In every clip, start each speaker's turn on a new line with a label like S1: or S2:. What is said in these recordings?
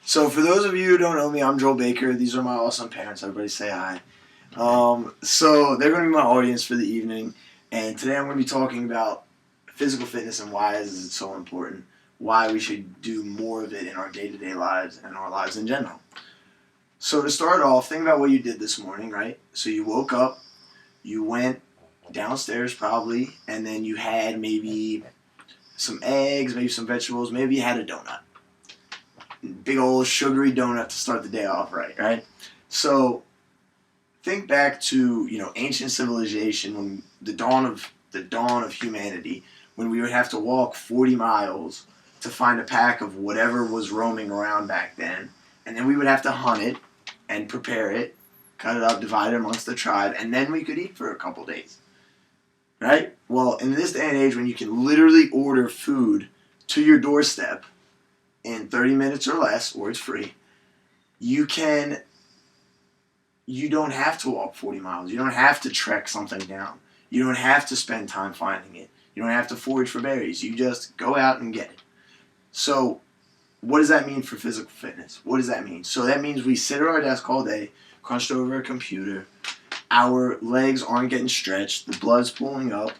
S1: So for those of you who don't know me, I'm Joel Baker. These are my awesome parents. Everybody say hi. So they're going to be my audience for the evening, and today I'm going to be talking about physical fitness and why is it so important, why we should do more of it in our day-to-day lives and our lives in general. So to start off, think about what you did this morning, right? So you woke up, you went downstairs probably, and then you had maybe some eggs, maybe some vegetables, maybe you had a donut. Big old sugary donut to start the day off right? So think back to, ancient civilization, when the dawn of humanity, when we would have to walk 40 miles to find a pack of whatever was roaming around back then, and then we would have to hunt it and prepare it, cut it up, divide it amongst the tribe, and then we could eat for a couple days. Right? Well, in this day and age, when you can literally order food to your doorstep in 30 minutes or less, or it's free, you don't have to walk 40 miles. You don't have to trek something down. You don't have to spend time finding it. You don't have to forage for berries. You just go out and get it. So what does that mean for physical fitness? What does that mean? So that means we sit at our desk all day, crunched over a computer. Our legs aren't getting stretched. The blood's pooling up.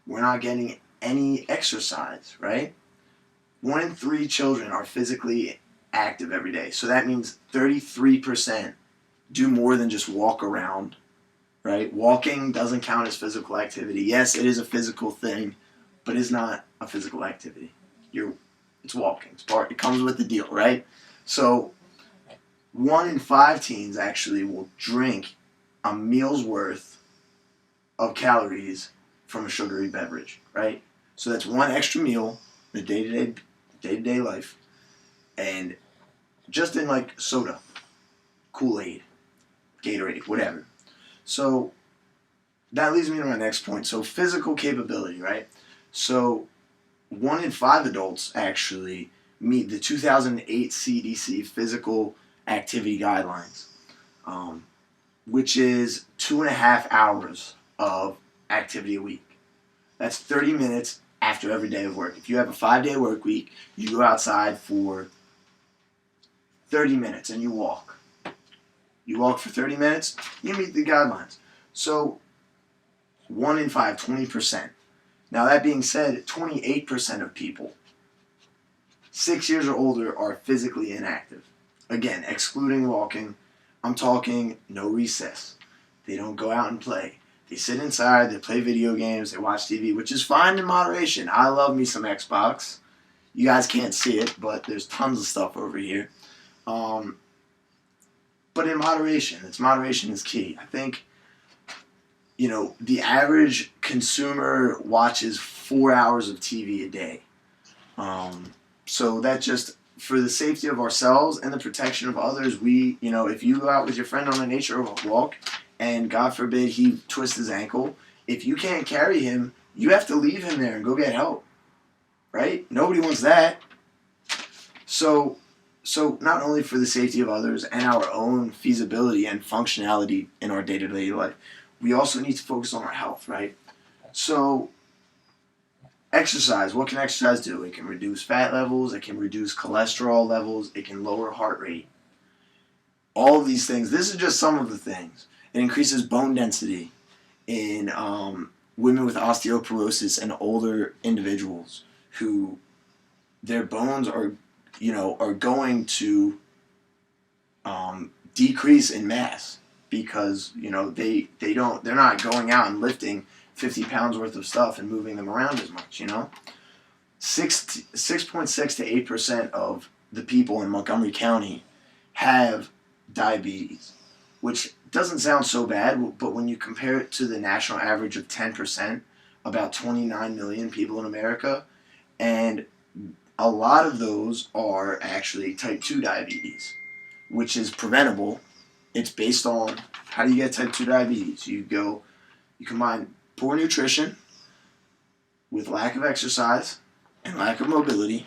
S1: We're not getting any exercise, right? 1 in 3 children are physically active every day. So that means 33% do more than just walk around, right? Walking doesn't count as physical activity. Yes, it is a physical thing, but it's not a physical activity. It's walking. It comes with the deal, right? So 1 in 5 teens actually will drink a meal's worth of calories from a sugary beverage, right? So that's one extra meal in the day-to-day life, and just in like soda, Kool-Aid, Gatorade, whatever. So that leads me to my next point. So physical capability, right? So 1 in 5 adults actually meet the 2008 CDC physical activity guidelines, which is 2.5 hours of activity a week. That's 30 minutes after every day of work. If you have a 5-day work week, you go outside for 30 minutes and you walk. You walk for 30 minutes, you meet the guidelines. So 1 in 5, 20%. Now that being said, 28% of people 6 years or older are physically inactive. Again, excluding walking, I'm talking no recess. They don't go out and play. They sit inside, they play video games, they watch TV, which is fine in moderation. I love me some Xbox. You guys can't see it, but there's tons of stuff over here. But in moderation, moderation is key. I think, the average consumer watches 4 hours of TV a day. So that just, for the safety of ourselves and the protection of others, if you go out with your friend on a nature walk, and God forbid he twists his ankle, if you can't carry him, you have to leave him there and go get help, right? Nobody wants that. So not only for the safety of others and our own feasibility and functionality in our day-to-day life, we also need to focus on our health, right? So exercise, what can exercise do? It can reduce fat levels, it can reduce cholesterol levels, it can lower heart rate. All of these things, this is just some of the things. It increases bone density in women with osteoporosis and older individuals who their bones are going to decrease in mass because they're not going out and lifting 50 pounds worth of stuff and moving them around as much. 6.6 to 8% of the people in Montgomery County have diabetes, which doesn't sound so bad, but when you compare it to the national average of 10%, about 29 million people in America, and a lot of those are actually type 2 diabetes, which is preventable. It's based on how do you get type 2 diabetes. You combine poor nutrition with lack of exercise and lack of mobility,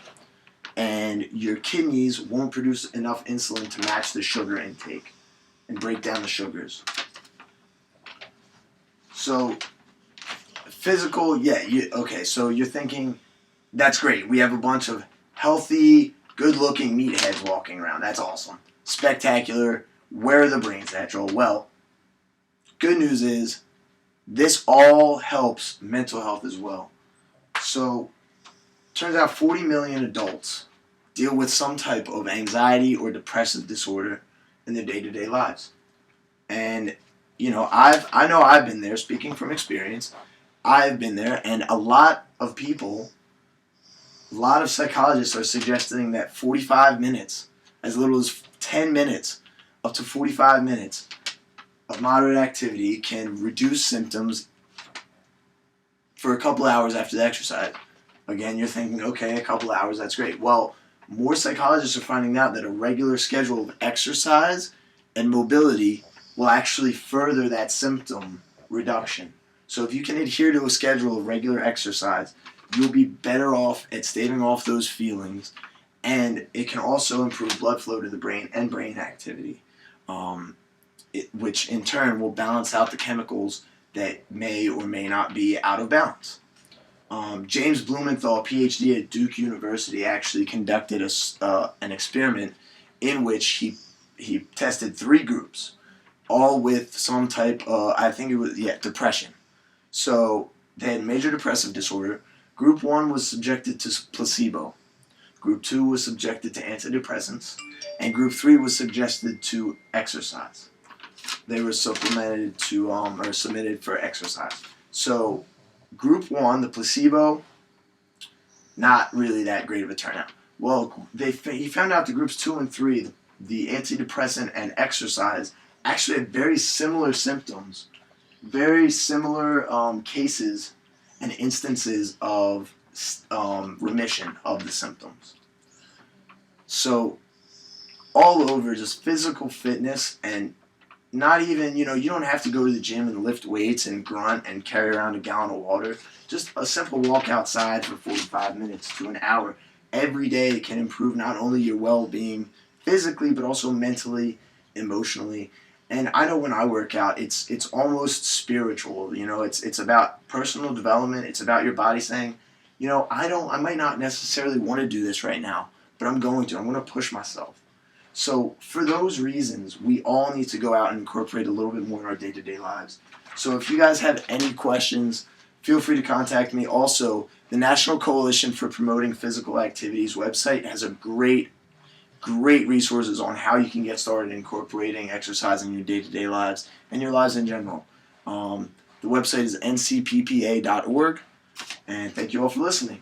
S1: and your kidneys won't produce enough insulin to match the sugar intake and break down the sugars. So physical, so you're thinking, that's great. We have a bunch of healthy, good-looking meatheads walking around. That's awesome. Spectacular. Where are the brains at, Joel? Well, good news is this all helps mental health as well. So, turns out 40 million adults deal with some type of anxiety or depressive disorder in their day-to-day lives. And, I know I've been there, speaking from experience. I've been there, and a lot of psychologists are suggesting that 45 minutes, as little as 10 minutes, up to 45 minutes of moderate activity can reduce symptoms for a couple hours after the exercise. Again, you're thinking, okay, a couple hours, that's great. Well, more psychologists are finding out that a regular schedule of exercise and mobility will actually further that symptom reduction. So if you can adhere to a schedule of regular exercise, you'll be better off at staving off those feelings, and it can also improve blood flow to the brain and brain activity, which in turn will balance out the chemicals that may or may not be out of balance. James Blumenthal, PhD at Duke University, actually conducted an experiment in which he tested 3 groups, all with some type of, depression. So they had major depressive disorder. Group 1 was subjected to placebo. Group 2 was subjected to antidepressants. And Group 3 was subjected to exercise. They were submitted for exercise. So Group 1, the placebo, not really that great of a turnout. Well, he found out the Groups 2 and 3, the antidepressant and exercise, actually had very similar symptoms, very similar cases and instances of remission of the symptoms. So all over, just physical fitness, and not even, you don't have to go to the gym and lift weights and grunt and carry around a gallon of water. Just a simple walk outside for 45 minutes to an hour every day can improve not only your well-being physically, but also mentally, emotionally. And I know when I work out, it's almost spiritual. It's about personal development. It's about your body saying, I might not necessarily want to do this right now, but I'm going to. I'm going to push myself. So for those reasons, we all need to go out and incorporate a little bit more in our day-to-day lives. So if you guys have any questions, feel free to contact me. Also, the National Coalition for Promoting Physical Activities website has a great resources on how you can get started incorporating exercise in your day-to-day lives and your lives in general. The website is ncppa.org, and thank you all for listening.